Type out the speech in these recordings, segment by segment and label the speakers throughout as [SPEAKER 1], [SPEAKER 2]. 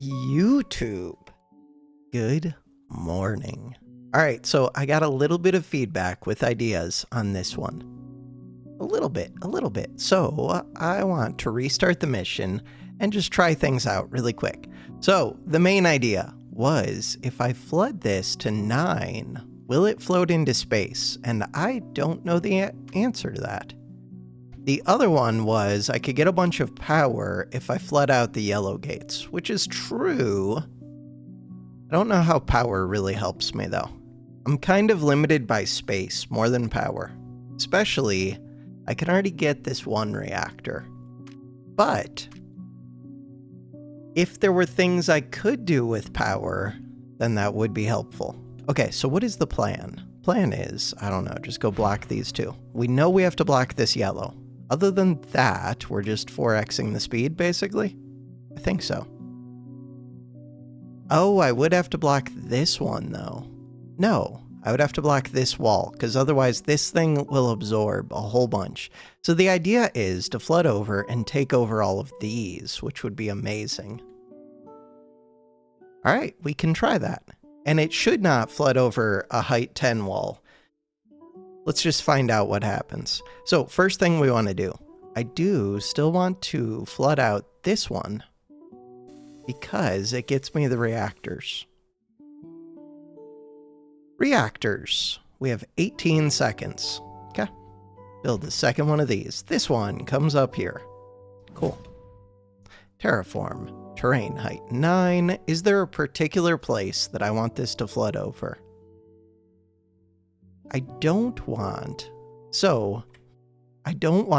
[SPEAKER 1] YouTube. Good morning. All right, so I got a little bit of feedback with ideas on this one. A little bit. So I want to restart the mission and just try things out really quick. So the main idea was, if I flood this to 9, will it float into space? And I don't know the answer to that. The other one was I could get a bunch of power if I flood out the yellow gates, which is true. I don't know how power really helps me though. I'm kind of limited by space more than power. Especially, I can already get this one reactor. But if there were things I could do with power, then that would be helpful. Okay, so what is the plan? Plan is, I don't know, just go block these two. We know we have to block this yellow. Other than that, we're just 4xing the speed, basically? I think so. Oh, I would have to block this one, though. No, I would have to block this wall, because otherwise this thing will absorb a whole bunch. So the idea is to flood over and take over all of these, which would be amazing. All right, we can try that. And it should not flood over a height 10 wall. Let's just find out what happens. So first thing we want to do, I do still want to flood out this one because it gets me the reactors. Reactors. We have 18 seconds. Okay. Build the second one of these. This one comes up here. Cool. Terraform. Terrain height 9. Is there a particular place that I want this to flood over? I don't want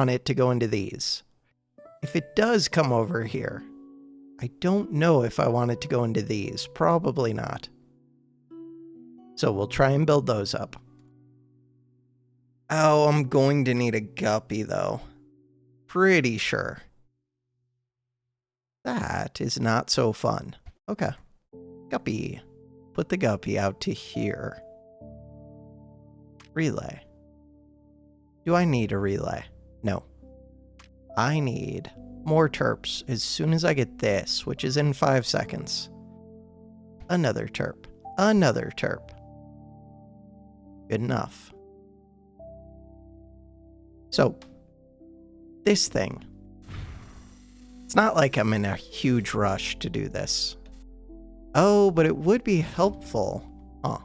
[SPEAKER 1] it to go into these. If it does come over here, I don't know if I want it to go into these. Probably not. So we'll try and build those up. Oh, I'm going to need a guppy though. Pretty sure. That is not so fun. Okay. Guppy. Put the guppy out to here. Relay. Do I need a relay? No. I need more terps as soon as I get this, which is in 5 seconds. Another terp. Another terp. Good enough. So, this thing. It's not like I'm in a huge rush to do this. Oh, but it would be helpful. Huh.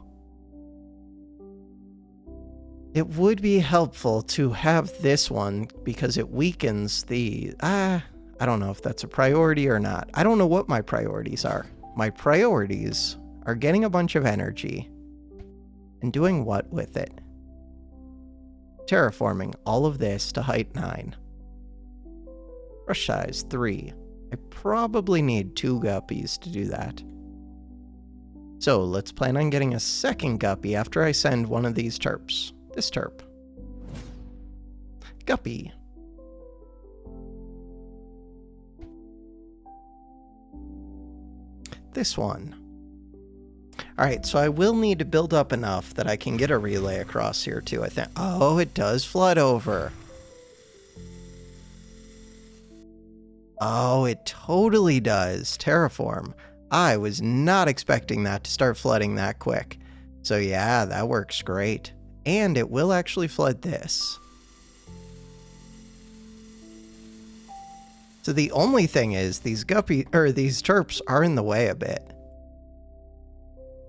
[SPEAKER 1] It would be helpful to have this one because it weakens the... I don't know if that's a priority or not. I don't know what my priorities are. My priorities are getting a bunch of energy and doing what with it? Terraforming all of this to height 9. Brush size 3. I probably need 2 guppies to do that. So let's plan on getting a second guppy after I send one of these terps. This terp. Guppy. This one. Alright, so I will need to build up enough that I can get a relay across here too, I think. Oh, it does flood over. Oh, it totally does. Terraform. I was not expecting that to start flooding that quick. So yeah, that works great. And it will actually flood this. So the only thing is these these terps are in the way a bit.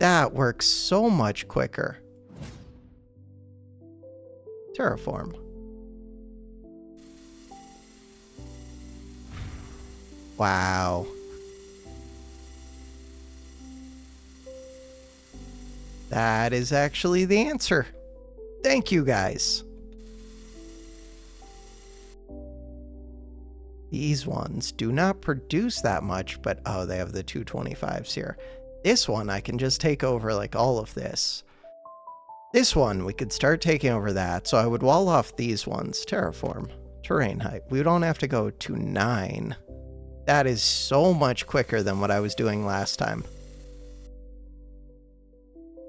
[SPEAKER 1] That works so much quicker. Terraform. Wow. That is actually the answer. Thank you, guys. These ones do not produce that much, but oh, they have the 225s here. This one, I can just take over like all of this. This one, we could start taking over that, so I would wall off these ones. Terraform. Terrain height. We don't have to go to 9. That is so much quicker than what I was doing last time.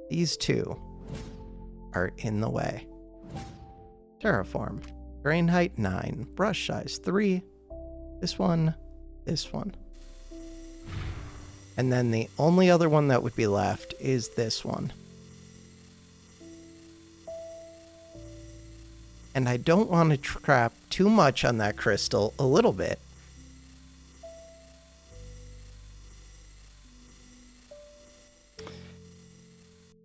[SPEAKER 1] These two are in the way. Terraform. Terrain height 9. Brush size 3. This one. This one. And then the only other one that would be left is this one. And I don't want to trap too much on that crystal, a little bit.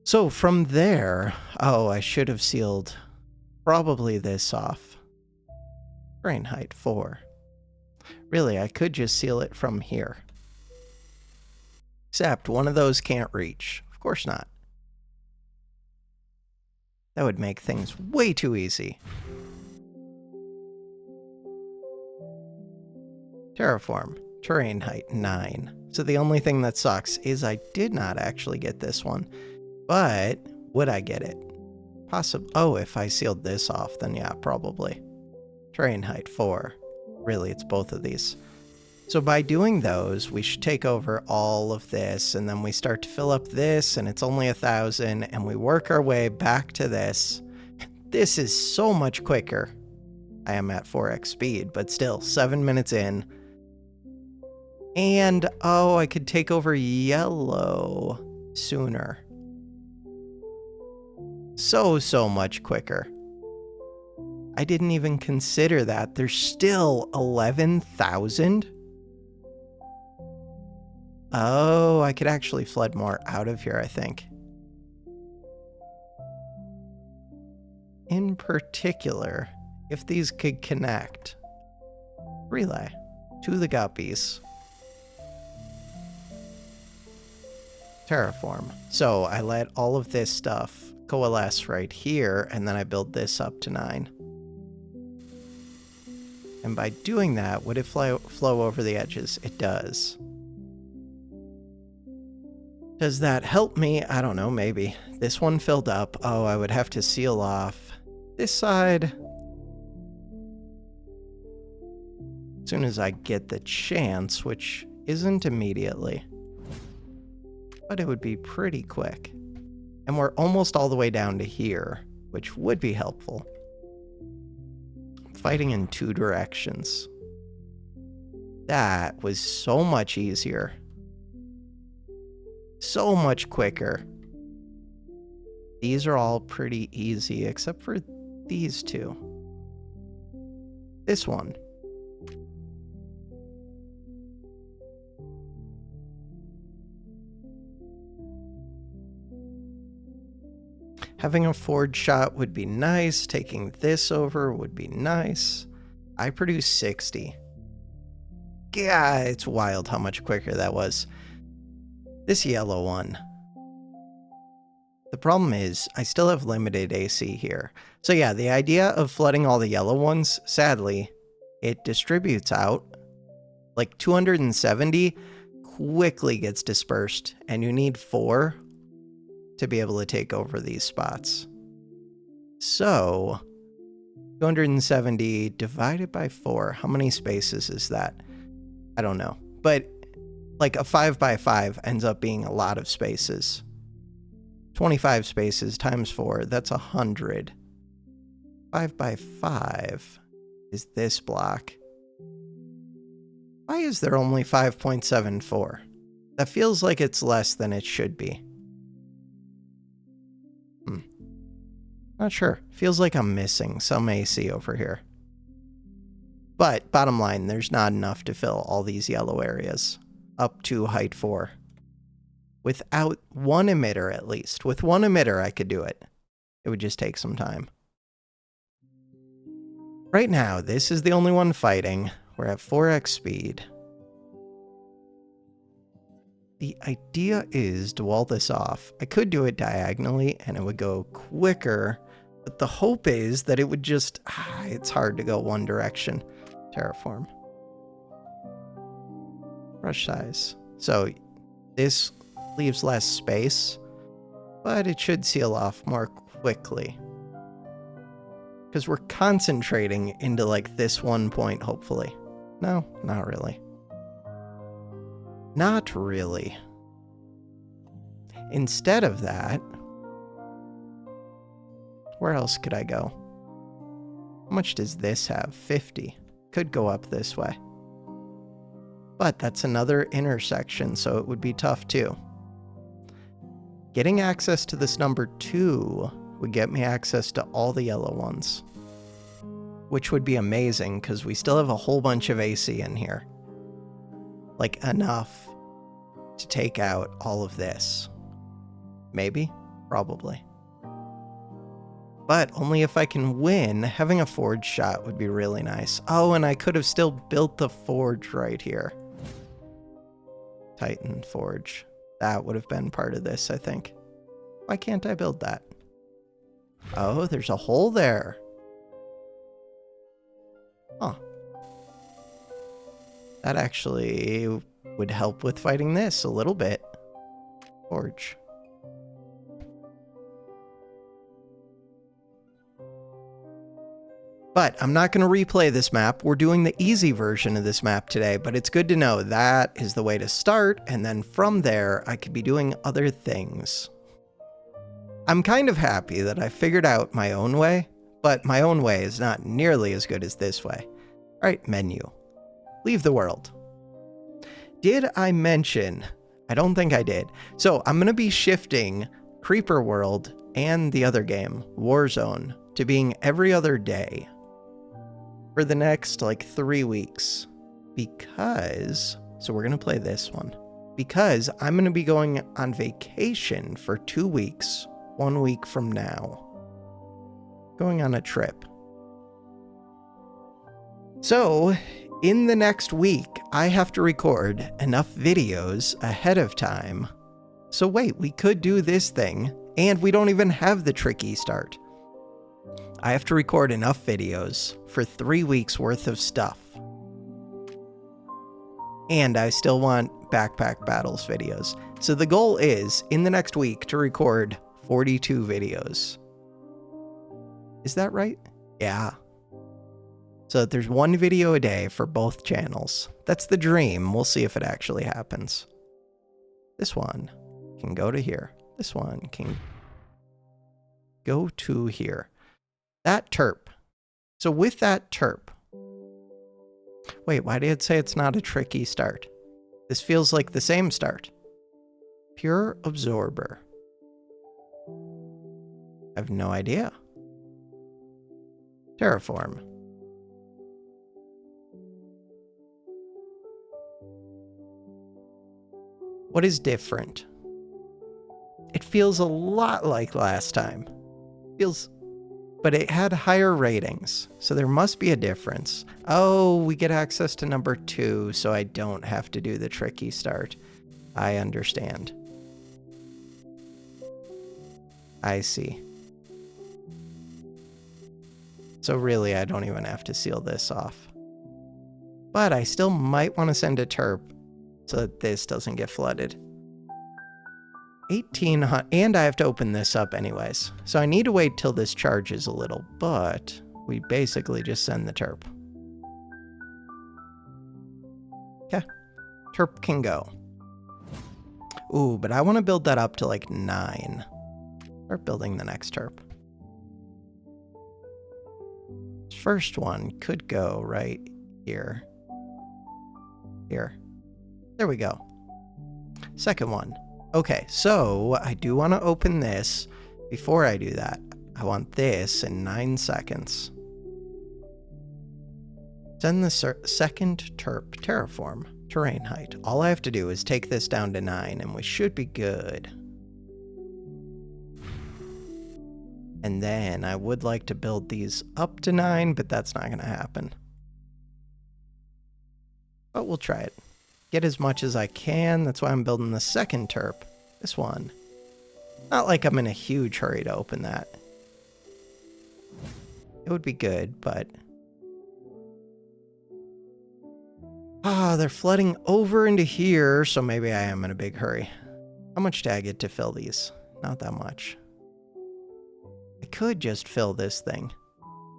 [SPEAKER 1] So from there, oh, I should have sealed probably this off. Terrain height 4. Really, I could just seal it from here. Except one of those can't reach. Of course not. That would make things way too easy. Terraform. Terrain height 9. So the only thing that sucks is I did not actually get this one. But would I get it? Possibly. Oh, if I sealed this off, then yeah, probably. Terrain height 4. Really, it's both of these. So by doing those, we should take over all of this, and then we start to fill up this, and it's only 1,000, and we work our way back to this. This is so much quicker. I am at 4x speed, but still, 7 minutes in. And, oh, I could take over yellow sooner. So much quicker. I didn't even consider that. There's still 11,000? Oh, I could actually flood more out of here, I think. In particular, if these could connect. Relay to the guppies. Terraform. So I let all of this stuff coalesce right here, and then I build this up to 9. And by doing that, would it flow over the edges? It does. Does that help me? I don't know, maybe. This one filled up. Oh, I would have to seal off this side. As soon as I get the chance, which isn't immediately. But it would be pretty quick. And we're almost all the way down to here, which would be helpful. Fighting in 2 directions. That was so much easier. So much quicker. These are all pretty easy, except for these 2. This one. Having a forge shot would be nice. Taking this over would be nice. I produced 60. Yeah, it's wild how much quicker that was. This yellow one. The problem is, I still have limited AC here. So yeah, the idea of flooding all the yellow ones, sadly, it distributes out. Like 270 quickly gets dispersed, and you need 4 to be able to take over these spots. So 270 divided by 4, how many spaces is that? I don't know. But like a 5x5 ends up being a lot of spaces. 25 spaces times 4, that's 100. 5x5 is this block. Why is there only 5.74? That feels like it's less than it should be. Not sure. Feels like I'm missing some AC over here. But bottom line, there's not enough to fill all these yellow areas up to height 4. Without one emitter, at least. With one emitter, I could do it. It would just take some time. Right now, this is the only one fighting. We're at 4x speed. The idea is to wall this off. I could do it diagonally and it would go quicker, but the hope is that it would just, it's hard to go one direction. Terraform. Brush size. So this leaves less space, but it should seal off more quickly. Because we're concentrating into like this one point, hopefully. No, not really. Not really. Instead of that, where else could I go? How much does this have? 50. Could go up this way. But that's another intersection, so it would be tough too. Getting access to this number 2 would get me access to all the yellow ones, which would be amazing because we still have a whole bunch of AC in here. Like enough to take out all of this. Maybe? Probably. But only if I can win. Having a forge shot would be really nice. Oh, and I could have still built the forge right here. Titan forge. That would have been part of this, I think. Why can't I build that? Oh, there's a hole there. Huh. That actually would help with fighting this a little bit. Forge. But I'm not going to replay this map. We're doing the easy version of this map today, but it's good to know that is the way to start, and then from there, I could be doing other things. I'm kind of happy that I figured out my own way, but my own way is not nearly as good as this way. All right, menu. Leave the world. Did I mention? I don't think I did. So I'm going to be shifting Creeper World and the other game, Warzone, to being every other day for the next like 3 weeks, because, so we're going to play this one, because I'm going to be going on vacation for 2 weeks, 1 week from now, going on a trip. So in the next week, I have to record enough videos ahead of time. So wait, we could do this thing, and we don't even have the tricky start. I have to record enough videos for 3 weeks worth of stuff. And I still want backpack battles videos. So the goal is, in the next week, to record 42 videos. Is that right? Yeah. So there's 1 video a day for both channels. That's the dream. We'll see if it actually happens. This one can go to here. This one can go to here. That terp. So with that terp. Wait, why did it say it's not a tricky start? This feels like the same start. Pure absorber. I have no idea. Terraform. What is different? It feels a lot like last time. But it had higher ratings, so there must be a difference. Oh, we get access to number 2, so I don't have to do the tricky start. I understand. I see. So really, I don't even have to seal this off. But I still might want to send a terp so that this doesn't get flooded. 1800, and I have to open this up anyways. So I need to wait till this charges a little, but we basically just send the terp. Okay, terp can go. Ooh, but I want to build that up to like 9. Start building the next terp. First one could go right here. Here. There we go. Second one. Okay, so I do want to open this. Before I do that, I want this in 9 seconds. Send the second terp, terraform, terrain height. All I have to do is take this down to 9 and we should be good. And then I would like to build these up to 9, but that's not going to happen. But we'll try it. Get as much as I can. That's why I'm building the second terp. This one. Not like I'm in a huge hurry to open that. It would be good, but... they're flooding over into here, so maybe I am in a big hurry. How much do I get to fill these? Not that much. I could just fill this thing.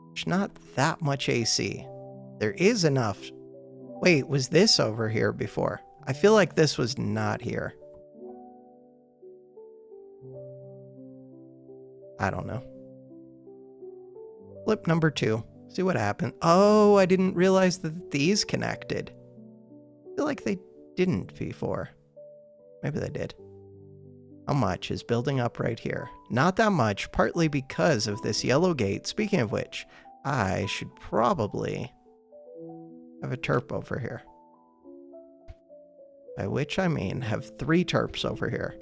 [SPEAKER 1] There's not that much AC. There is enough. Wait, was this over here before? I feel like this was not here. I don't know. Flip number 2. See what happened. Oh, I didn't realize that these connected. feel like they didn't before. Maybe they did. How much is building up right here? Not that much, partly because of this yellow gate. Speaking of which, I should probably have a terp over here. By which I mean have 3 terps over here.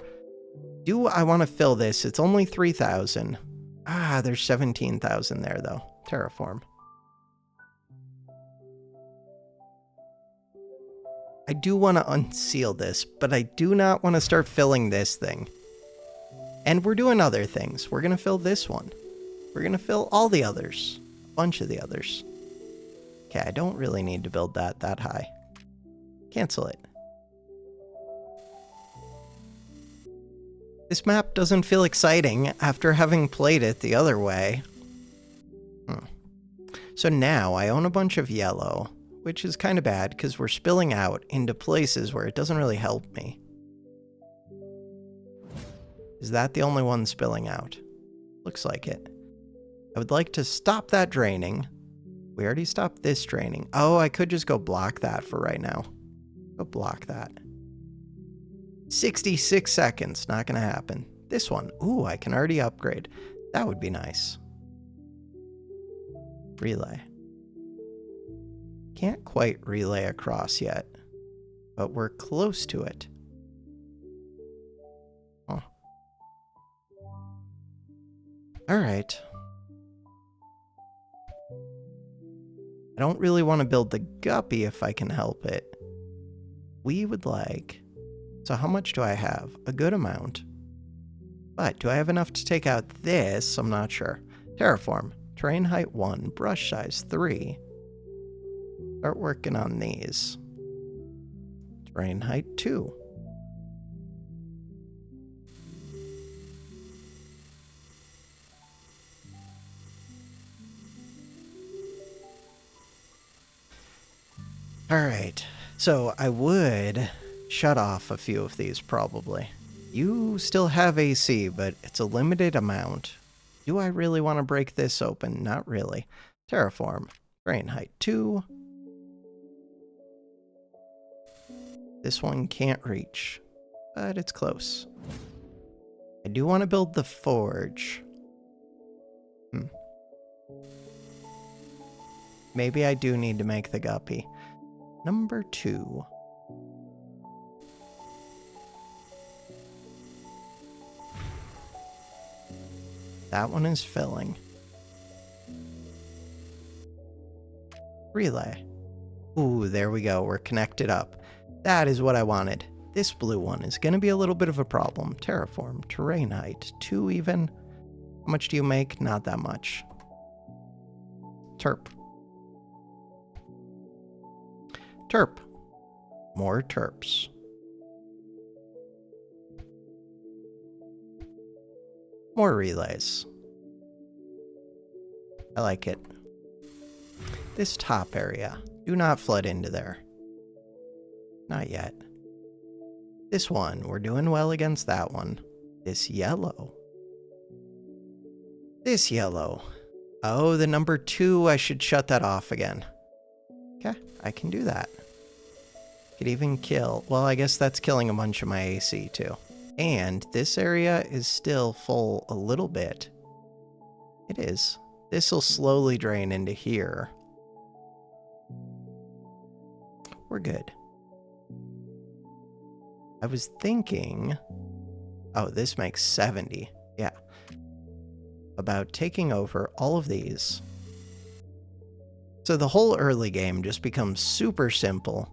[SPEAKER 1] Do I want to fill this? It's only 3,000. Ah, there's 17,000 there, though. Terraform. I do want to unseal this, but I do not want to start filling this thing. And we're doing other things. We're going to fill this one. We're going to fill all the others. A bunch of the others. Okay, I don't really need to build that high. Cancel it. This map doesn't feel exciting after having played it the other way. So now I own a bunch of yellow, which is kind of bad because we're spilling out into places where it doesn't really help me. Is that the only one spilling out? Looks like it. I would like to stop that draining. We already stopped this draining. Oh, I could just go block that for right now. Go block that. 66 seconds. Not gonna happen. This one. Ooh, I can already upgrade. That would be nice. Relay. Can't quite relay across yet, but we're close to it. Oh. Alright. I don't really want to build the guppy if I can help it. We would like... So how much do I have? A good amount. But do I have enough to take out this? I'm not sure. Terraform. Terrain height 1. Brush size 3. Start working on these. Terrain height 2. Alright, so I would shut off a few of these probably. You still have AC, but it's a limited amount. Do I really want to break this open? Not really. Terraform. Terrain height 2. This one can't reach, but it's close. I do want to build the forge. Maybe I do need to make the guppy. Number 2. That one is filling. Relay. Ooh, there we go. We're connected up. That is what I wanted. This blue one is going to be a little bit of a problem. Terraform. Terrain height. 2 even. How much do you make? Not that much. Terp. Terp. More terps. More relays. I like it. This top area. Do not flood into there. Not yet. This one. We're doing well against that one. This yellow. This yellow. Oh, the number 2. I should shut that off again. Okay, I can do that. Could even kill... Well, I guess that's killing a bunch of my AC, too. And this area is still full a little bit. It is. This will slowly drain into here. We're good. I was thinking... Oh, this makes 70. Yeah. About taking over all of these. So the whole early game just becomes super simple.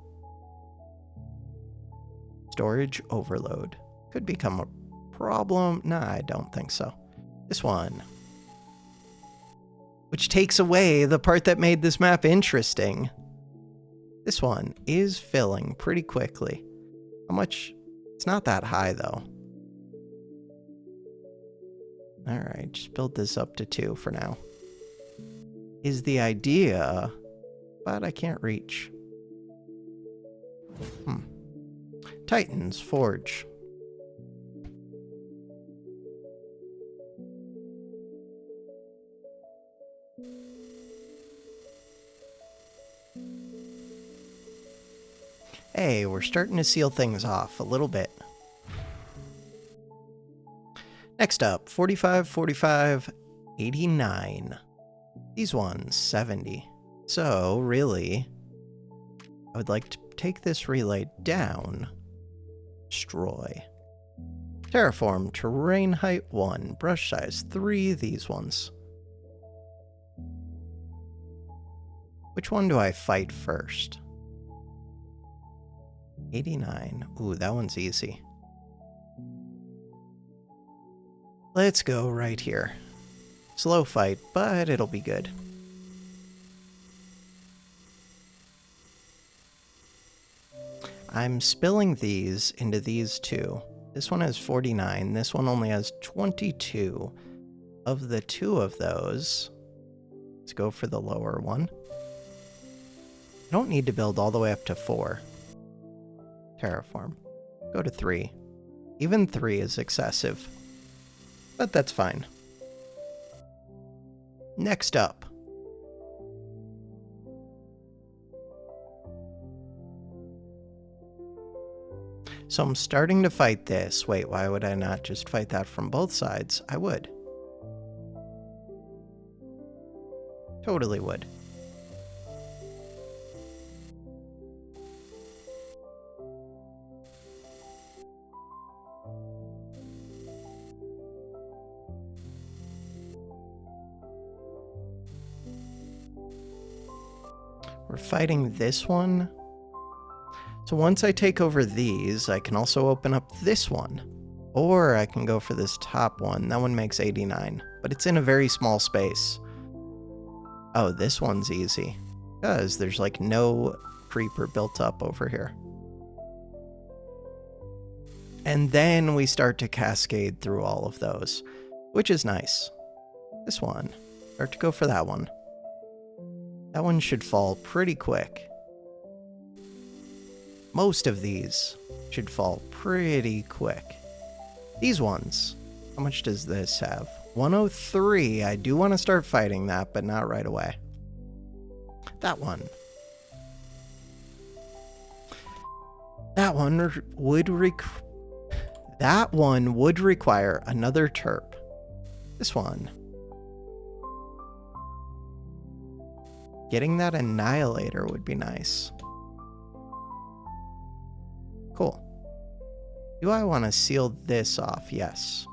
[SPEAKER 1] Storage overload. Could become a problem. Nah, I don't think so. This one. Which takes away the part that made this map interesting. This one is filling pretty quickly. How much? It's not that high, though. Alright, just build this up to 2 for now. Is the idea, but I can't reach. Titans Forge. Hey, we're starting to seal things off a little bit. Next up, 45, 45, 89. These ones, 70. So, really, I would like to take this relay down. Destroy. Terraform, terrain height 1, brush size 3, these ones. Which one do I fight first? 89. Ooh, that one's easy. Let's go right here. Slow fight, but it'll be good. I'm spilling these into these two. This one has 49, this one only has 22. Of the two of those, let's go for the lower one. I don't need to build all the way up to 4. Terraform. Go to 3. Even 3 is excessive, but that's fine. Next up. So I'm starting to fight this. Wait, why would I not just fight that from both sides? I would. Totally would. We're fighting this one. So once I take over these, I can also open up this one. Or I can go for this top one. That one makes 89. But it's in a very small space. Oh, this one's easy. Because there's like no creeper built up over here. And then we start to cascade through all of those. Which is nice. This one. Start to go for that one. That one should fall pretty quick. Most of these should fall pretty quick. These ones, how much does this have? 103. I do want to start fighting that, but not right away. That one. That one would require another terp. This one. Getting that annihilator would be nice. Cool. Do I want to seal this off? Yes.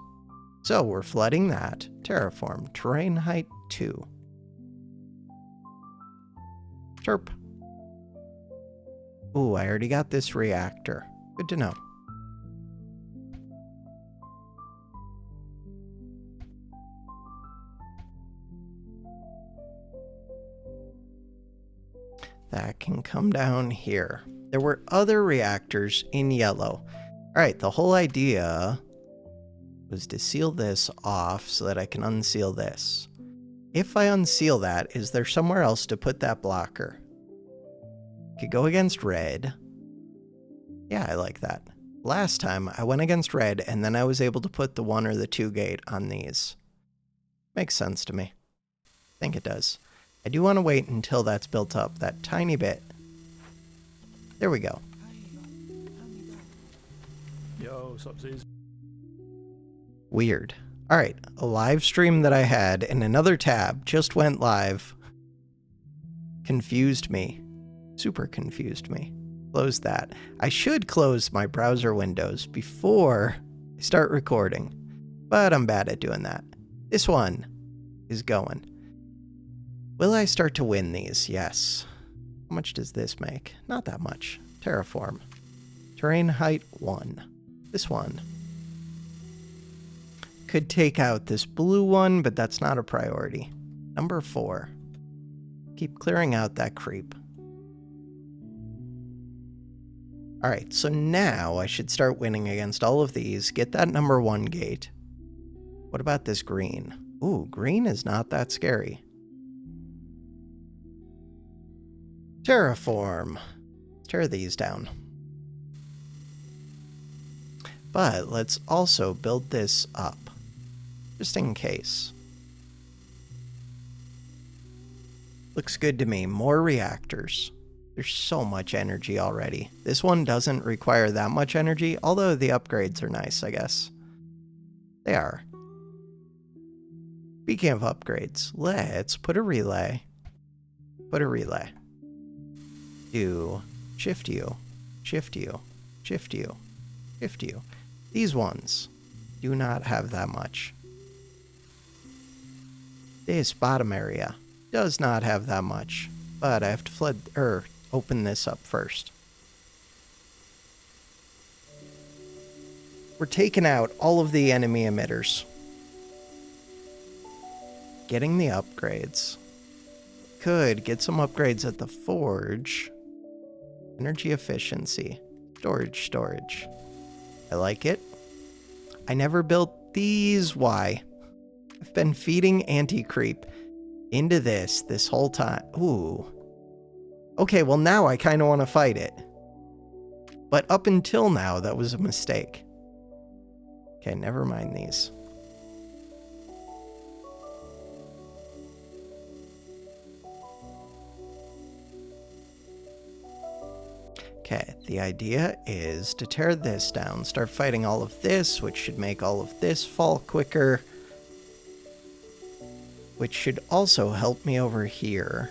[SPEAKER 1] So we're flooding that. Terraform. Terrain height 2. Terp. Ooh, I already got this reactor. Good to know. That can come down here. There were other reactors in yellow. All right, the whole idea was to seal this off so that I can unseal this. If I unseal that, is there somewhere else to put that blocker? Could go against red. Yeah, I like that. Last time I went against red and then I was able to put the 1 or the 2 gate on these. Makes sense to me. I think it does. I do want to wait until that's built up that tiny bit. There we go.
[SPEAKER 2] Yo, subsies.
[SPEAKER 1] Weird. All right, a live stream that I had in another tab just went live. Confused me. Super confused me. Close that. I should close my browser windows before I start recording, but I'm bad at doing that. This one is going. Will I start to win these? Yes. How much does this make? Not that much. Terraform. Terrain height 1. This one. Could take out this blue one, but that's not a priority. Number 4. Keep clearing out that creep. Alright, so now I should start winning against all of these. Get that number 1 gate. What about this green? Ooh, green is not that scary. Terraform. Tear these down. But let's also build this up. Just in case. Looks good to me. More reactors. There's so much energy already. This one doesn't require that much energy, although the upgrades are nice, I guess. They are. Speaking of upgrades, let's put a relay. Put a relay. Do shift you, shift you, shift you, shift you. These ones do not have that much. This bottom area does not have that much, but I have to open this up first. We're taking out all of the enemy emitters. Getting the upgrades. Could get some upgrades at the forge. Energy efficiency. Storage. I like it. I never built these. Why? I've been feeding anti-creep into this whole time. Ooh. Okay, well now I kind of want to fight it. But up until now, that was a mistake. Okay, never mind these. Okay, the idea is to tear this down, start fighting all of this, which should make all of this fall quicker. Which should also help me over here.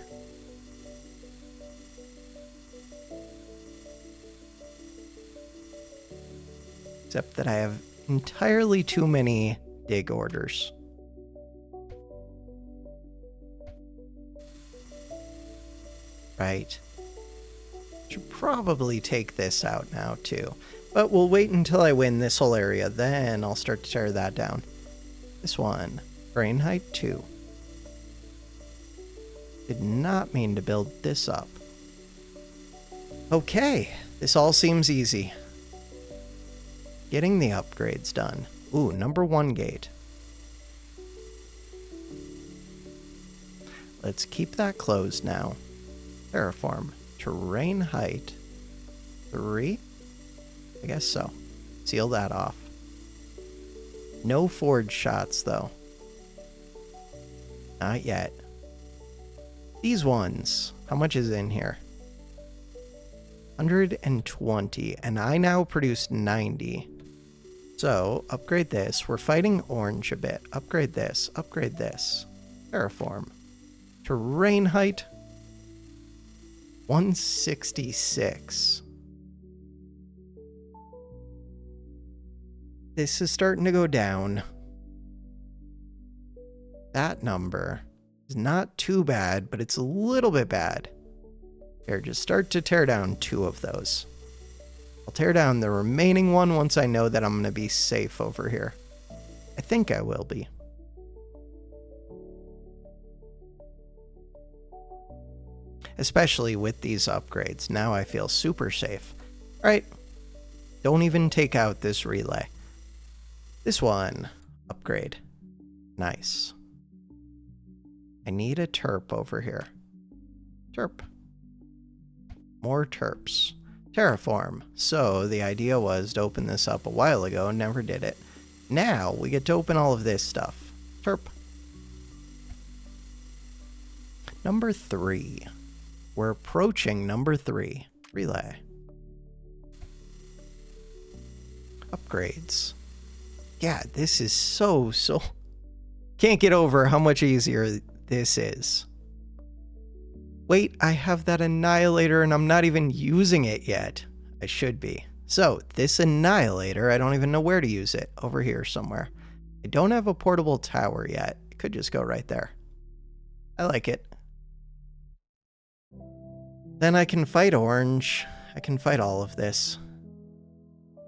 [SPEAKER 1] Except that I have entirely too many dig orders. Right. Should probably take this out now too. But we'll wait until I win this whole area, then I'll start to tear that down. This one, brain height 2. Did not mean to build this up. Okay, this all seems easy. Getting the upgrades done. Ooh, number 1 gate. Let's keep that closed now. Terraform. Terrain height 3? I guess so. Seal that off. No forge shots, though. Not yet. These ones. How much is in here? 120. And I now produce 90. So, upgrade this. We're fighting orange a bit. Upgrade this. Upgrade this. Terraform. Terrain height 166. This is starting to go down. That number is not too bad, but it's a little bit bad. Here, just start to tear down 2 of those. I'll tear down the remaining one once I know that I'm going to be safe over here. I think I will be. Especially with these upgrades. Now I feel super safe. Alright. Don't even take out this relay. This one. Upgrade. Nice. I need a terp over here. Terp. More terps. Terraform. So the idea was to open this up a while ago and never did it. Now we get to open all of this stuff. Terp. Number 3. We're approaching number 3. Relay. Upgrades. Yeah, this is so... Can't get over how much easier this is. Wait, I have that annihilator and I'm not even using it yet. I should be. So, this annihilator, I don't even know where to use it. Over here somewhere. I don't have a portable tower yet. It could just go right there. I like it. Then I can fight orange. I can fight all of this.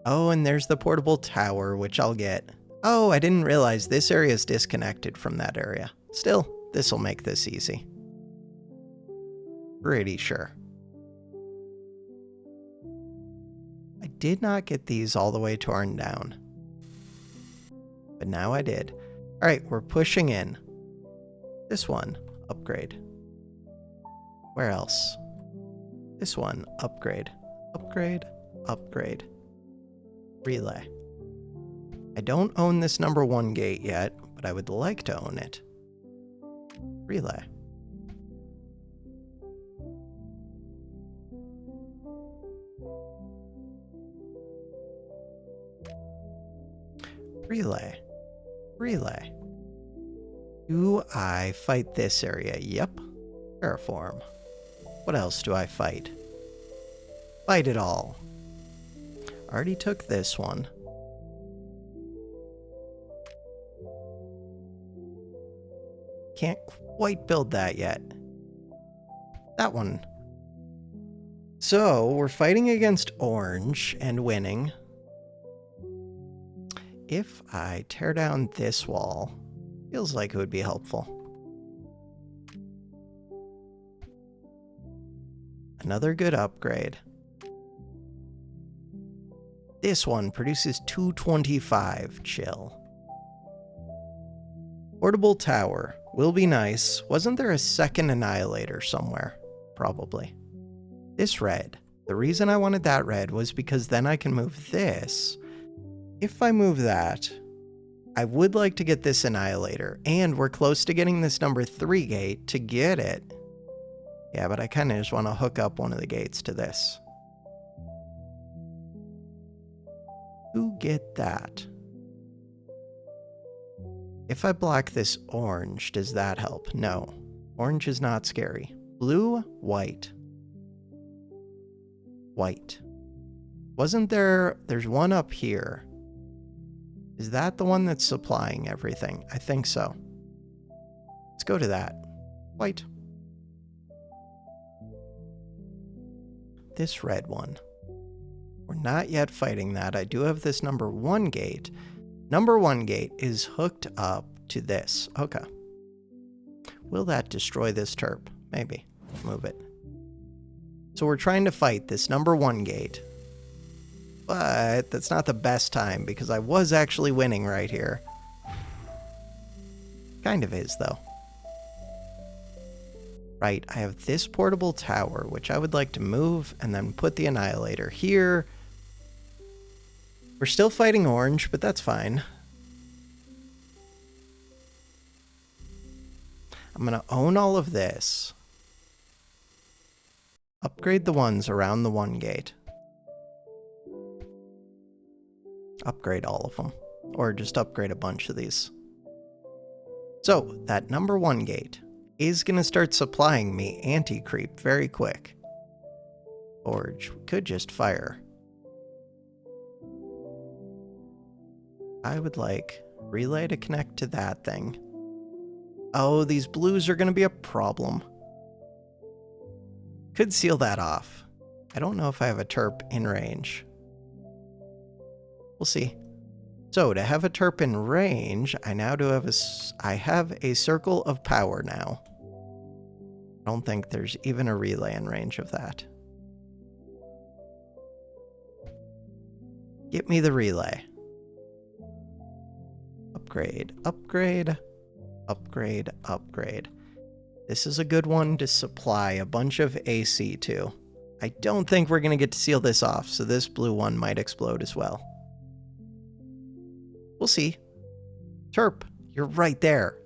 [SPEAKER 1] Oh, and there's the portable tower, which I'll get. Oh, I didn't realize this area is disconnected from that area. Still, this will make this easy. Pretty sure. I did not get these all the way torn down. But now I did. Alright, we're pushing in. This one, upgrade. Where else? This one, upgrade. Upgrade, upgrade. Relay. I don't own this number 1 gate yet, but I would like to own it. Relay. Relay. Relay. Do I fight this area? Yep. Terraform. What else do I fight? Fight it all. Already took this one. Can't quite build that yet. That one. So, we're fighting against orange and winning. If I tear down this wall, feels like it would be helpful. Another good upgrade. This one produces 225. Chill. Portable tower. Will be nice. Wasn't there a second annihilator somewhere? Probably. This red. The reason I wanted that red was because then I can move this. If I move that, I would like to get this annihilator. And we're close to getting this number 3 gate to get it. Yeah, but I kind of just want to hook up one of the gates to this. To get that. If I block this orange, does that help? No. Orange is not scary. Blue, white. White. Wasn't there... There's one up here. Is that the one that's supplying everything? I think so. Let's go to that. White. This red one. We're not yet fighting that. I do have this number 1 gate. Number 1 gate is hooked up to this. Okay. Will that destroy this terp? Maybe. Move it. So we're trying to fight this number 1 gate. But that's not the best time because I was actually winning right here. Kind of is, though. Right, I have this portable tower, which I would like to move and then put the annihilator here. We're still fighting orange, but that's fine. I'm going to own all of this. Upgrade the ones around the 1 gate. Upgrade all of them. Or just upgrade a bunch of these. So, that number 1 gate is going to start supplying me anti-creep very quick. Or we could just fire. I would like relay to connect to that thing. Oh, these blues are going to be a problem. Could seal that off. I don't know if I have a terp in range. We'll see. So to have a terp in range, I now do have I have a circle of power now. I don't think there's even a relay in range of that. Get me the relay. Upgrade, upgrade, upgrade, upgrade. This is a good one to supply a bunch of AC to. I don't think we're going to get to seal this off, so this blue one might explode as well. We'll see. Terp, you're right there.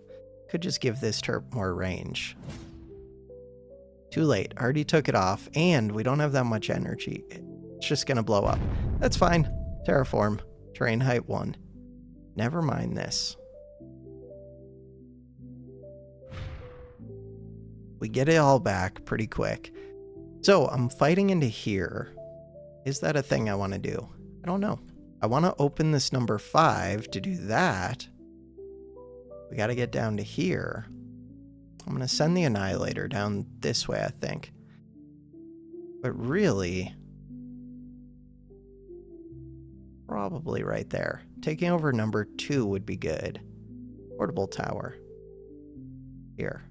[SPEAKER 1] Could just give this terp more range. Too late. Already took it off, and we don't have that much energy. It's just going to blow up. That's fine. Terraform. Terrain height 1. Never mind this. We get it all back pretty quick. So, I'm fighting into here. Is that a thing I want to do? I don't know. I want to open this number 5 to do that. We got to get down to here. I'm going to send the annihilator down this way, I think. But really, probably right there. Taking over number 2 would be good. Portable tower. Here.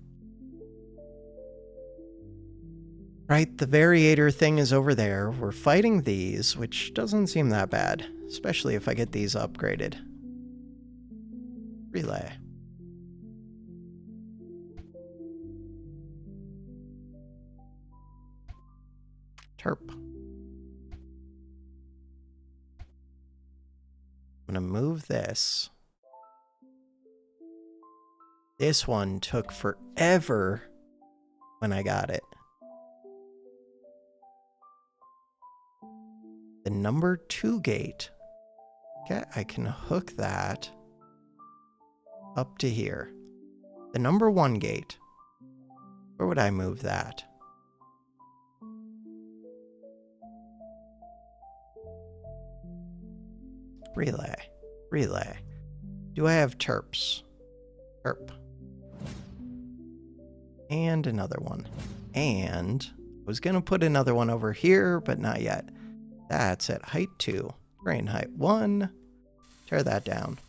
[SPEAKER 1] Right, the variator thing is over there. We're fighting these, which doesn't seem that bad, especially if I get these upgraded. Relay. Terp. I'm gonna move this. This one took forever when I got it. The number 2 gate Okay, I can hook that up to here. The number 1 gate. Where would I move that? Relay. Relay. Do I have terps? Terp. And another one. And I was going to put another one over here, but not yet. That's at height 2. Terrain height 1. Tear that down.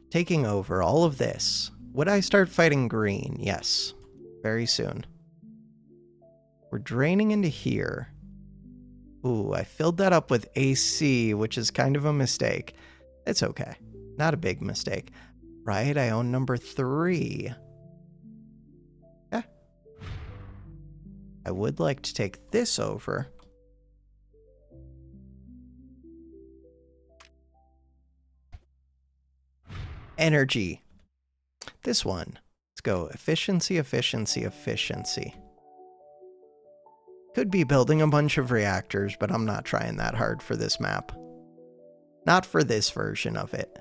[SPEAKER 1] Taking over all of this. Would I start fighting green? Yes. Very soon. We're draining into here. Ooh, I filled that up with AC, which is kind of a mistake. It's okay. Not a big mistake. Right, I own number 3. Yeah. I would like to take this over. Energy. This one. Let's go efficiency, efficiency, efficiency. Could be building a bunch of reactors, but I'm not trying that hard for this map. Not for this version of it.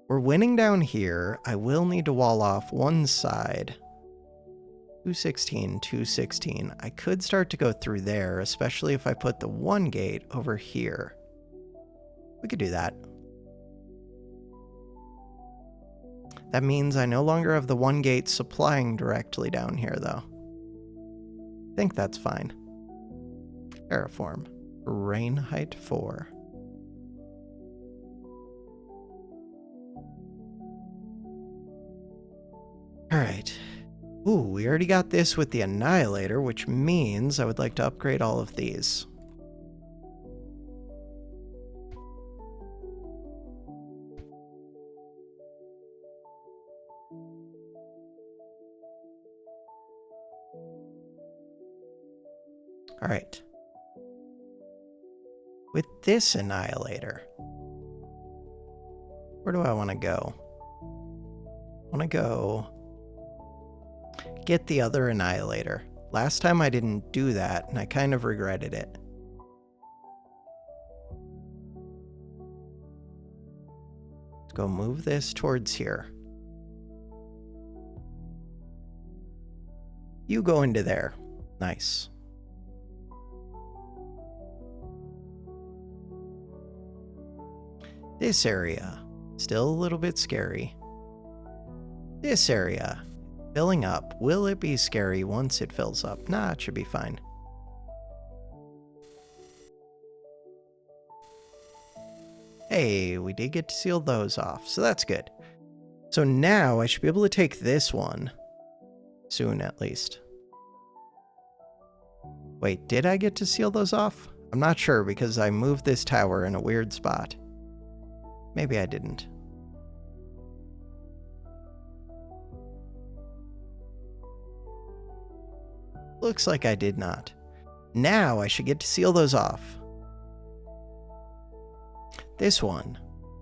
[SPEAKER 1] We're winning down here. I will need to wall off one side. 216, 216. I could start to go through there, especially if I put the 1 gate over here. We could do that. That means I no longer have the 1 gate supplying directly down here, though. I think that's fine. Terraform. Terrain height 4. Alright. Ooh, we already got this with the Annihilator, which means I would like to upgrade all of these. Alright. With this Annihilator, where do I want to go? I want to go get the other Annihilator. Last time I didn't do that, and I kind of regretted it. Let's go move this towards here. You go into there. Nice. This area, still a little bit scary. This area, filling up. Will it be scary once it fills up? Nah, it should be fine. Hey, we did get to seal those off, so that's good. So now I should be able to take this one. Soon, at least. Wait, did I get to seal those off? I'm not sure because I moved this tower in a weird spot. Maybe I didn't. Looks like I did not. Now I should get to seal those off. This one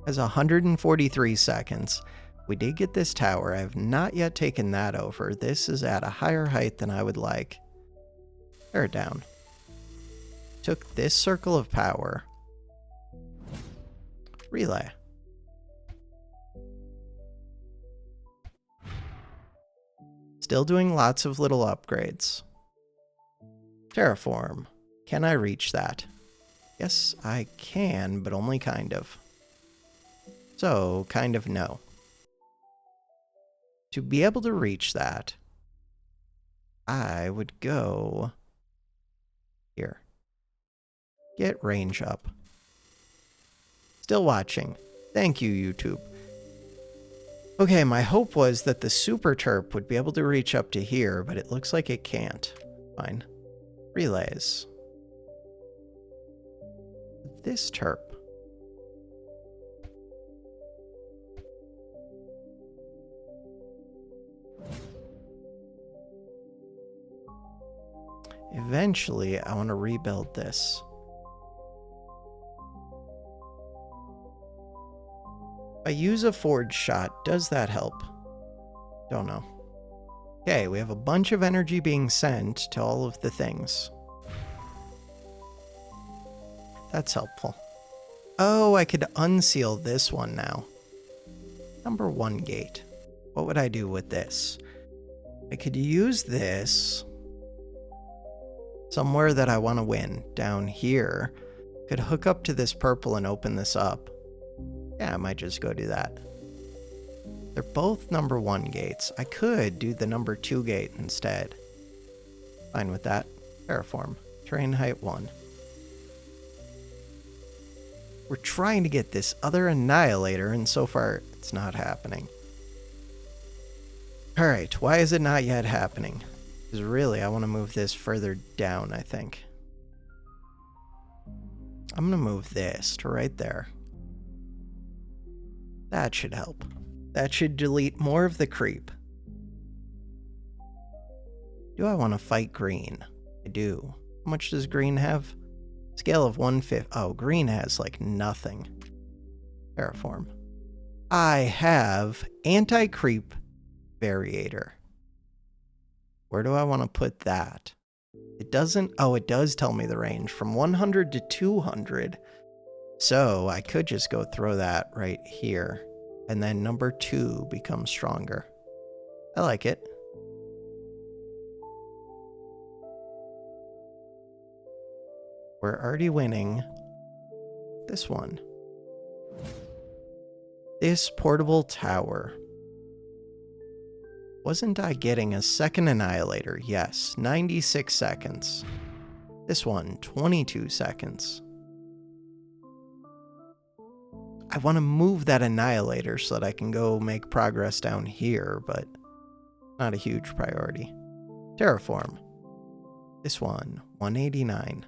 [SPEAKER 1] has 143 seconds. We did get this tower. I have not yet taken that over. This is at a higher height than I would like. Tear it down. Took this circle of power. Relay. Still doing lots of little upgrades. Terraform. Can I reach that? Yes, I can, but only kind of. So, kind of no. To be able to reach that, I would go here. Get range up. Still watching. Thank you, YouTube. Okay, my hope was that the super terp would be able to reach up to here, but it looks like it can't. Fine. Relays. This terp. Eventually, I want to rebuild this. If I use a forge shot, does that help? Don't know. Okay, we have a bunch of energy being sent to all of the things. That's helpful. Oh, I could unseal this one now. Number 1 gate. What would I do with this? I could use this somewhere that I want to win. Down here. Could hook up to this purple and open this up. Yeah, I might just go do that. They're both number 1 gates. I could do the number 2 gate instead. Fine with that. Terraform. Terrain height 1. We're trying to get this other annihilator, and so far it's not happening. Alright, why is it not yet happening? Because really, I want to move this further down, I think. I'm going to move this to right there. That should help. That should delete more of the creep. Do I want to fight green? I do. How much does green have? Scale of 1/5. Oh, green has like nothing. Terraform. I have anti-creep variator. Where do I want to put that? It doesn't. Oh, it does tell me the range from 100 to 200. So I could just go throw that right here. And then number 2 becomes stronger. I like it. We're already winning this one. This portable tower. Wasn't I getting a second annihilator? Yes, 96 seconds. This one, 22 seconds. I want to move that annihilator so that I can go make progress down here, but not a huge priority. Terraform. This one, 189.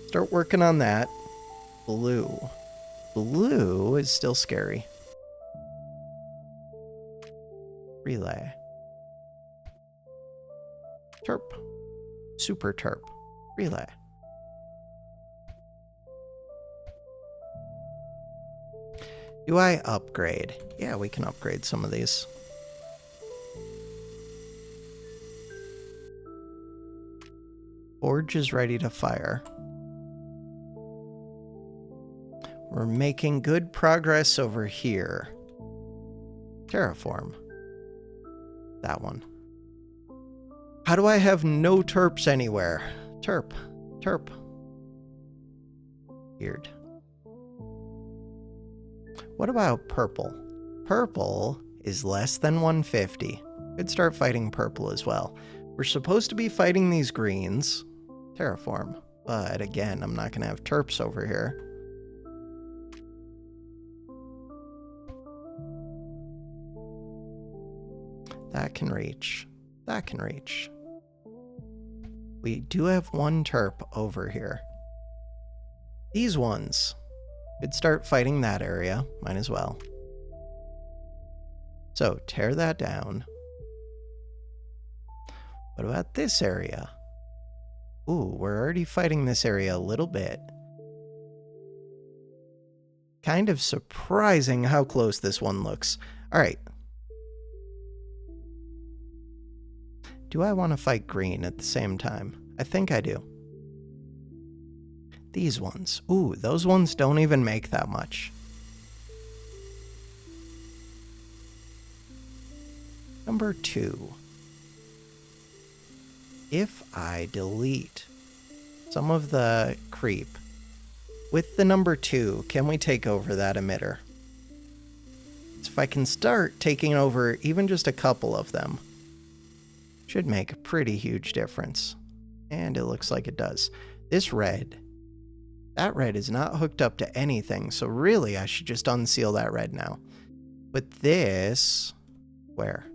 [SPEAKER 1] Start working on that. Blue. Blue is still scary. Relay. Terp. Super terp. Relay. Do I upgrade? Yeah, we can upgrade some of these. Forge is ready to fire. We're making good progress over here. Terraform. That one. How do I have no terps anywhere? Terp. Terp. Weird. What about purple? Purple is less than 150. Could start fighting purple as well. We're supposed to be fighting these greens. Terraform. But again, I'm not going to have terps over here. That can reach. That can reach. We do have 1 terp over here. These ones could start fighting that area. Might as well. So, tear that down. What about this area? Ooh, we're already fighting this area a little bit. Kind of surprising how close this one looks. Alright. Do I want to fight green at the same time? I think I do. These ones. Ooh, those ones don't even make that much. Number 2. If I delete some of the creep with the number 2, can we take over that emitter? So if I can start taking over even just a couple of them, should make a pretty huge difference. And it looks like it does. This red, that red is not hooked up to anything, so really I should just unseal that red now. But this, where?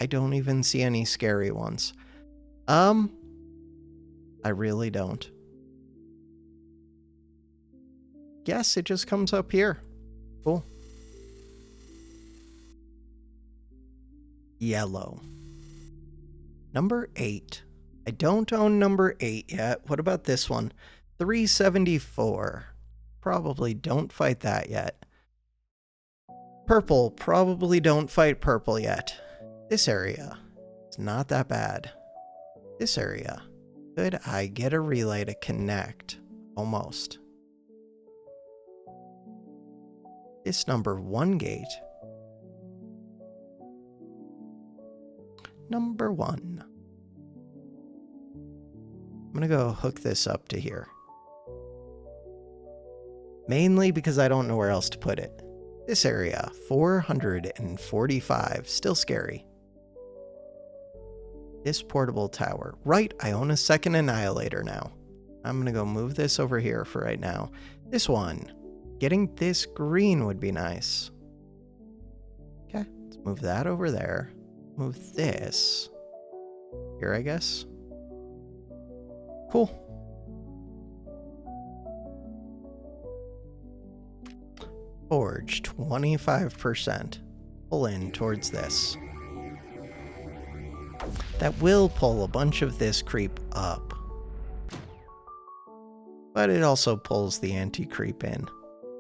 [SPEAKER 1] I don't even see any scary ones. I really don't. Guess it just comes up here. Cool. Yellow. Number 8. I don't own number 8 yet. What about this one? 374. Probably don't fight that yet. Purple. Probably don't fight purple yet. This area. It's not that bad. This area. Could I get a relay to connect? Almost. This number 1 gate. Number 1. I'm going to go hook this up to here. Mainly because I don't know where else to put it. This area, 445, still scary. This portable tower. Right, I own a second annihilator now. I'm going to go move this over here for right now. This one. Getting this green would be nice. Okay, let's move that over there. Move this here, I guess. Cool. Forge, 25%. Pull in towards this. That will pull a bunch of this creep up. But it also pulls the anti-creep in.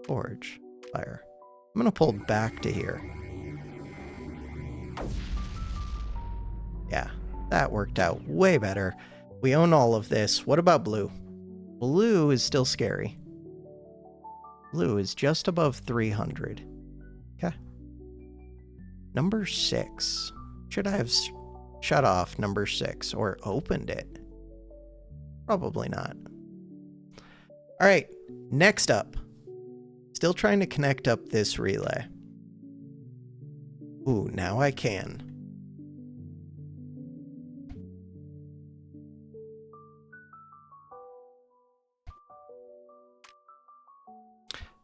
[SPEAKER 1] Forge, fire. I'm going to pull back to here. Yeah, that worked out way better. We own all of this. What about blue? Blue is still scary. Blue is just above 300. Okay. Number 6. Should I have shut off number 6 or opened it? Probably not. All right, next up. Still trying to connect up this relay. Ooh, now I can.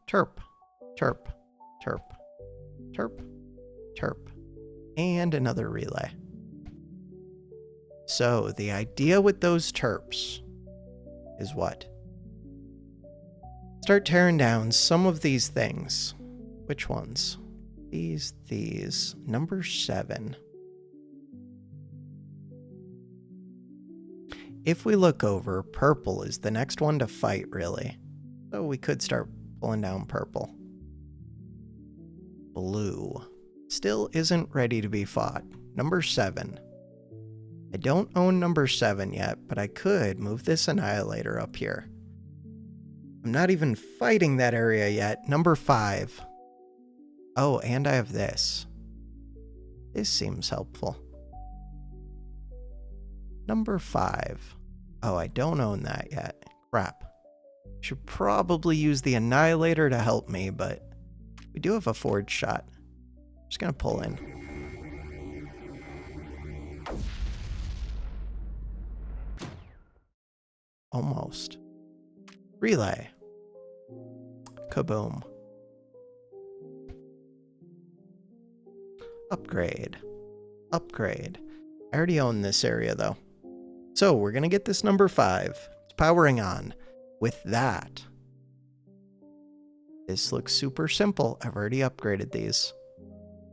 [SPEAKER 1] Terp, terp, terp, terp, terp, and another relay. So the idea with those terps is what? Start tearing down some of these things. Which ones? These. Number 7. If we look over, purple is the next one to fight, really. So we could start pulling down purple. Blue still isn't ready to be fought. Number 7. I don't own number 7 yet, but I could move this annihilator up here. I'm not even fighting that area yet. Number 5. Oh, and I have this. This seems helpful. Number 5. Oh, I don't own that yet. Crap. Should probably use the annihilator to help me, but we do have a forge shot. Just gonna pull in. Almost. Relay. Kaboom. Upgrade. Upgrade. I already own this area, though. So we're gonna get this number 5. It's powering on. With that. This looks super simple. I've already upgraded these.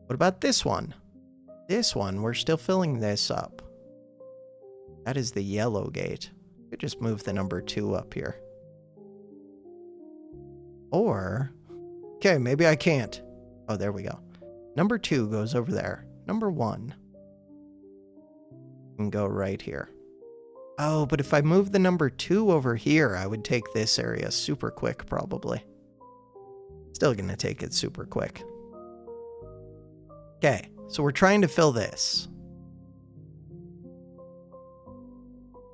[SPEAKER 1] What about this one? This one, we're still filling this up. That is the yellow gate. I could just move the number 2 up here. Or, okay, maybe I can't. Oh, there we go. Number 2 goes over there. Number 1 can go right here. Oh, but if I move the number 2 over here, I would take this area super quick, probably. Still gonna take it super quick. Okay, so we're trying to fill this.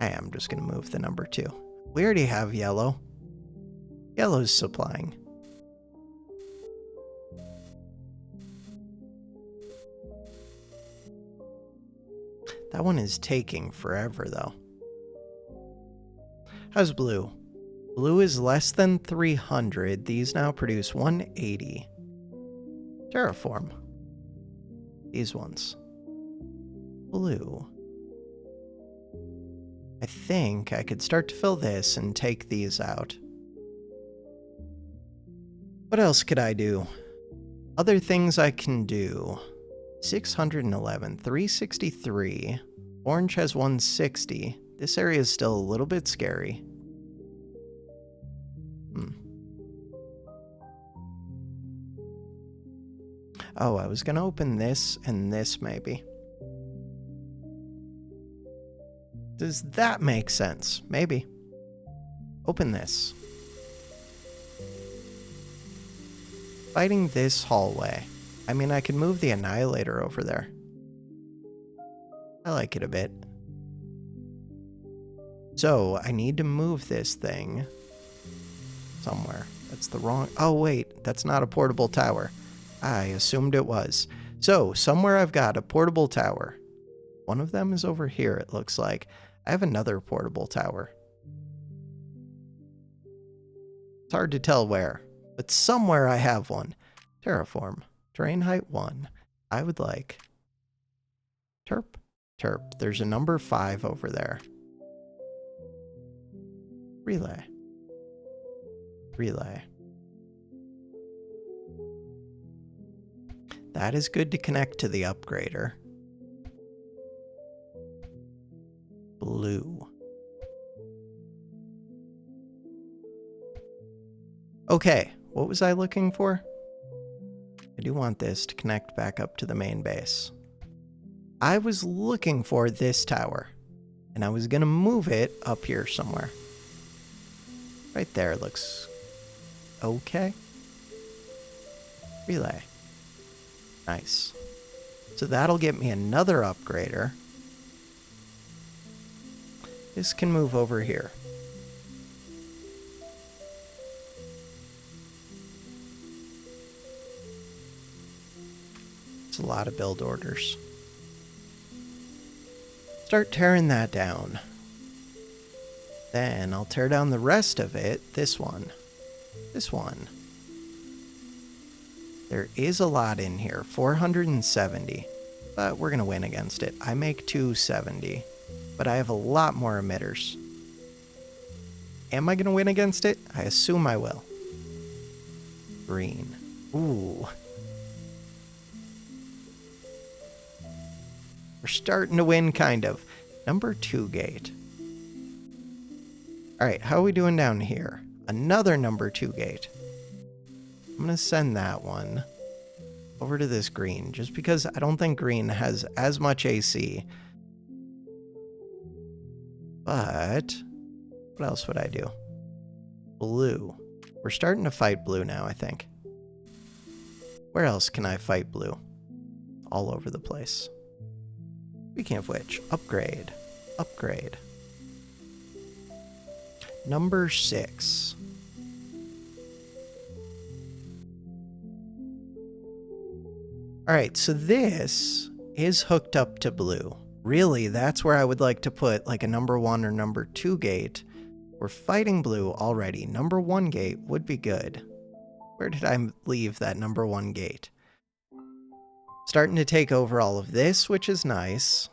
[SPEAKER 1] I am just gonna move the number 2. We already have yellow. Yellow's supplying. That one is taking forever, though. How's blue? Blue is less than 300. These now produce 180. Terraform. These ones. Blue. I think I could start to fill this and take these out. What else could I do? Other things I can do. 611, 363. Orange has 160. This area is still a little bit scary. Oh, I was gonna open this and this maybe. Does that make sense? Maybe. Open this. Fighting this hallway. I mean, I can move the annihilator over there. I like it a bit. So, I need to move this thing somewhere. That's the wrong... Oh, wait. That's not a portable tower. I assumed it was. So, somewhere I've got a portable tower. One of them is over here, it looks like. I have another portable tower. It's hard to tell where, but somewhere I have one. Terraform. Terrain height 1. I would like... Terp. Terp. There's a number 5 over there. Relay. Relay. That is good to connect to the upgrader. Blue. Okay, what was I looking for? I do want this to connect back up to the main base. I was looking for this tower, and I was going to move it up here somewhere. Right there looks okay. Relay. Nice. So that'll get me another upgrader. This can move over here. It's a lot of build orders. Start tearing that down. Then I'll tear down the rest of it. This one. This one. There is a lot in here. 470. But we're going to win against it. I make 270. But I have a lot more emitters. Am I going to win against it? I assume I will. Green. Ooh. We're starting to win, kind of. Number 2 gate. Alright, how are we doing down here? Another number 2 gate. I'm going to send that one over to this green, just because I don't think green has as much AC. But what else would I do? Blue. We're starting to fight blue now, I think. Where else can I fight blue? All over the place. Speaking of which, upgrade. Upgrade. Number 6. Alright, so this is hooked up to blue. Really, that's where I would like to put like a number 1 or number 2 gate. We're fighting blue already. Number 1 gate would be good. Where did I leave that number 1 gate? Starting to take over all of this, which is nice.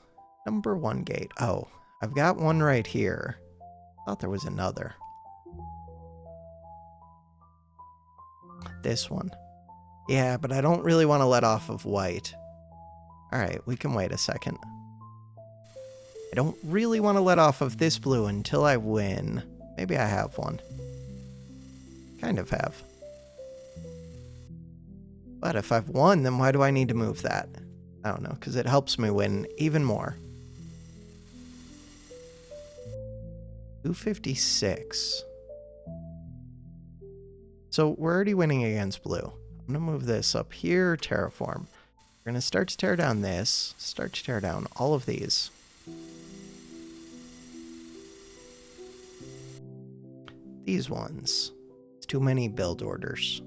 [SPEAKER 1] Number 1 gate. Oh, I've got one right here. Thought there was another. This one. Yeah, but I don't really want to let off of white. Alright, we can wait a second. I don't really want to let off of this blue until I win. Maybe I have one. Kind of have. But if I've won, then why do I need to move that? I don't know, because it helps me win even more. 256. So we're already winning against blue. I'm going to move this up here, terraform. We're going to start to tear down this, start to tear down all of these. These ones. It's too many build orders.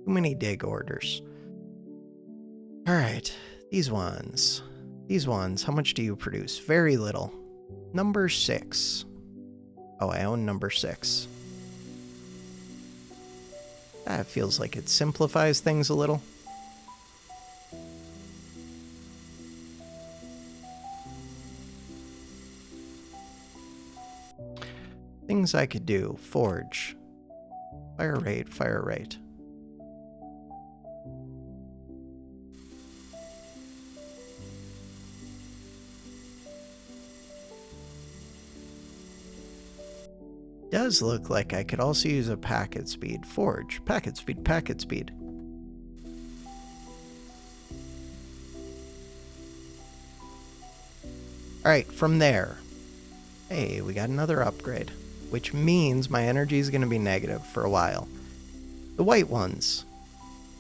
[SPEAKER 1] Too many dig orders. Alright, these ones. These ones, how much do you produce? Very little. Number 6. Oh, I own number 6. That feels like it simplifies things a little. Things I could do. Forge. Fire rate, fire rate. Does look like I could also use a packet speed. Forge. Packet speed, packet speed. Alright, from there. Hey, we got another upgrade, which means my energy is going to be negative for a while. The white ones.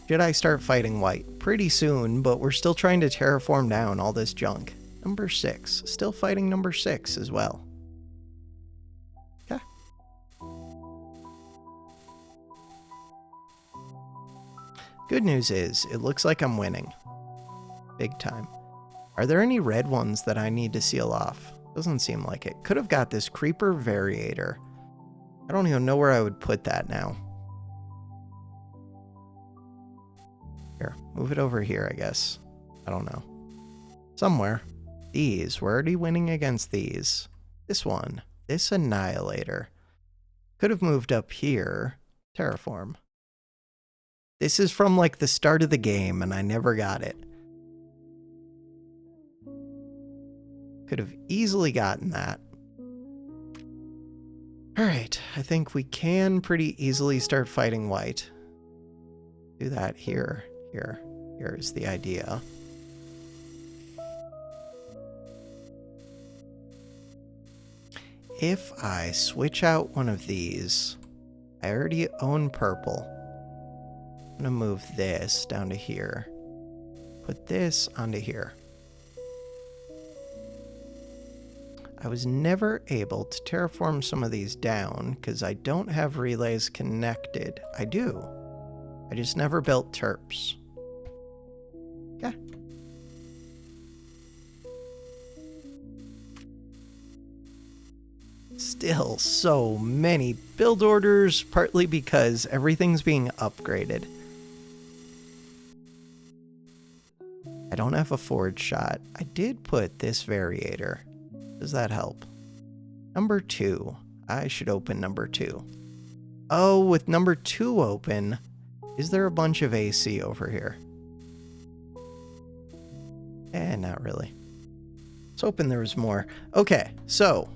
[SPEAKER 1] Should I start fighting white? Pretty soon, but we're still trying to terraform down all this junk. Number 6. Still fighting number 6 as well. Okay. Good news is, it looks like I'm winning. Big time. Are there any red ones that I need to seal off? Doesn't seem like it. Could have got this creeper variator. I don't even know where I would put that now. Here, move it over here, I guess. I don't know. Somewhere. These. We're already winning against these. This one. This annihilator. Could have moved up here. Terraform. This is from like the start of the game and I never got it. Could have easily gotten that. Alright, I think we can pretty easily start fighting white. Do that here. Here's the idea. If I switch out one of these, I already own purple. I'm gonna move this down to here. Put this onto here. I was never able to terraform some of these down because I don't have relays connected. I do. I just never built terps. Okay. Still so many build orders, partly because everything's being upgraded. I don't have a forge shot. I did put this variator. Does that help? Number 2. I should open number 2. Oh, with number 2 open, is there a bunch of AC over here? Not really. Let's hoping there was more. Okay, so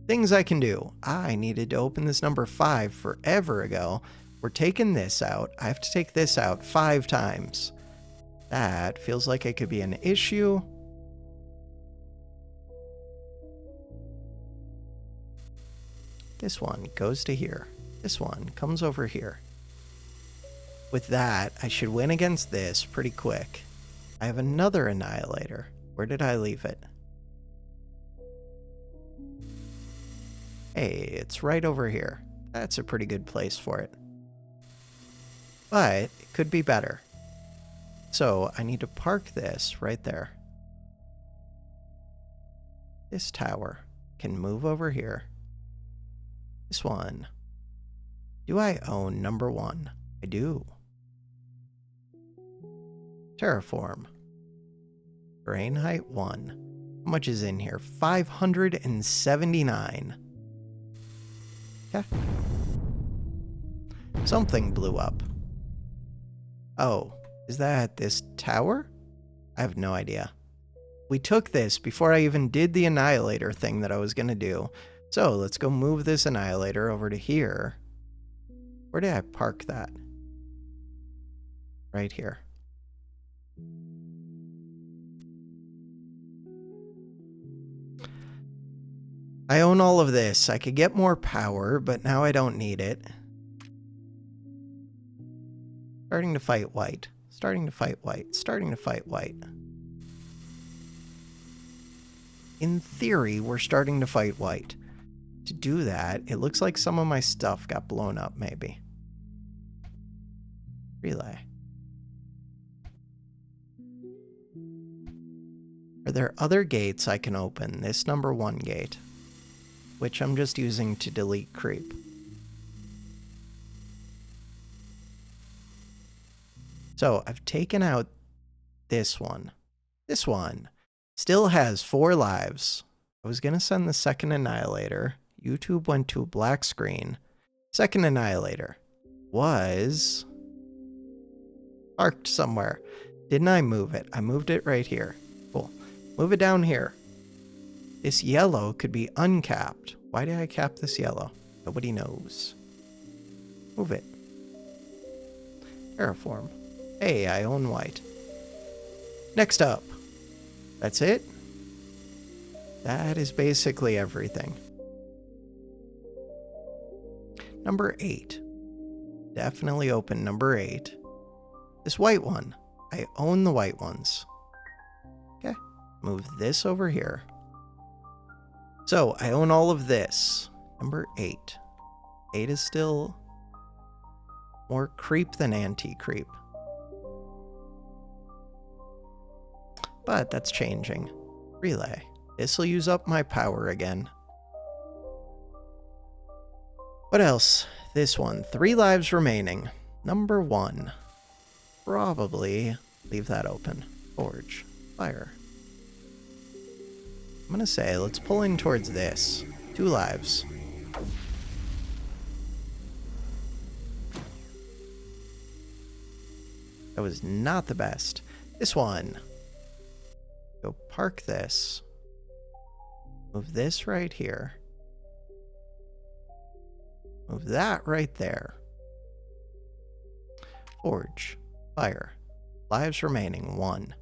[SPEAKER 1] things I can do. I needed to open this number 5 forever ago. We're taking this out. I have to take this out 5 times. That feels like it could be an issue. This one goes to here. This one comes over here. With that, I should win against this pretty quick. I have another annihilator. Where did I leave it? Hey, it's right over here. That's a pretty good place for it. But it could be better. So I need to park this right there. This tower can move over here. This one. Do I own number 1? I do. Terraform. Terrain height 1. How much is in here? 579. Okay. Something blew up. Oh, is that this tower? I have no idea. We took this before I even did the annihilator thing that I was going to do. So let's go move this annihilator over to here. Where did I park that? Right here. I own all of this. I could get more power, but now I don't need it. Starting to fight white. Starting to fight white. Starting to fight white. In theory, we're starting to fight white. To do that, it looks like some of my stuff got blown up, maybe. Relay. Are there other gates I can open? This number 1 gate, which I'm just using to delete creep. So I've taken out this one. This one still has 4 lives. I was going to send the second annihilator. YouTube went to a black screen. Second annihilator was parked somewhere. Didn't I move it? I moved it right here. Cool. Move it down here. This yellow could be uncapped. Why did I cap this yellow? Nobody knows. Move it. Terraform. Hey, I own white. Next up. That's it? That is basically everything. Number 8. Definitely open number 8. This white one. I own the white ones. Okay. Move this over here. So I own all of this. Number 8. 8 is still more creep than anti-creep. But that's changing. Relay. This will use up my power again. What else? This one. 3 lives remaining. Number 1. Probably leave that open. Forge. Fire. I'm going to say, let's pull in towards this. 2 lives. That was not the best. This one. Go park this. Move this right here. Move that right there. Forge. Fire. Lives remaining 1.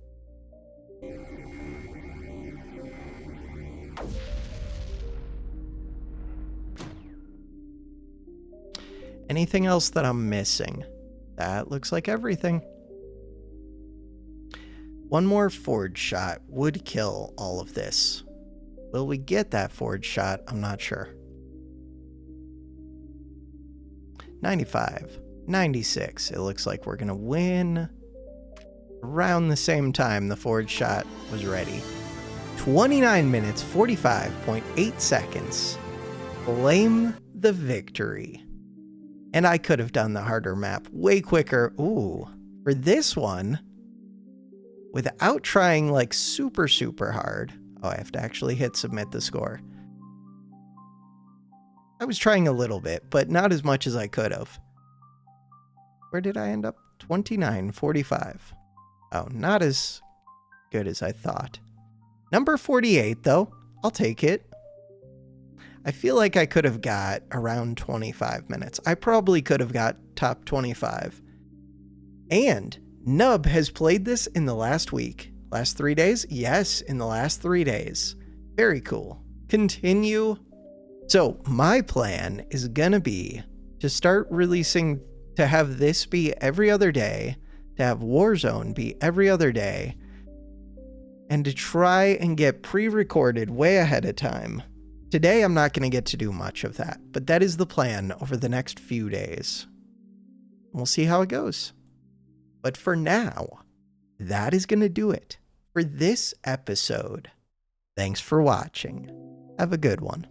[SPEAKER 1] Anything else that I'm missing? That looks like everything. 1 more forge shot would kill all of this. Will we get that forge shot? I'm not sure. 95. 96. It looks like we're going to win around the same time the forge shot was ready. 29 minutes, 45.8 seconds. Claim the victory. And I could have done the harder map way quicker. Ooh, for this one, without trying like super hard. Oh, I have to actually hit submit the score. I was trying a little bit, but not as much as I could have. Where did I end up? 29.45. Oh, not as good as I thought. Number 48, though. I'll take it. I feel like I could have got around 25 minutes. I probably could have got top 25. And Nub has played this in the last week. Last 3 days? Yes, in the last 3 days. Very cool. Continue. So my plan is gonna be to start releasing, to have this be every other day, to have Warzone be every other day, and to try and get pre-recorded way ahead of time. Today I'm not going to get to do much of that, but that is the plan over the next few days. We'll see how it goes. But for now, that is going to do it for this episode. Thanks for watching. Have a good one.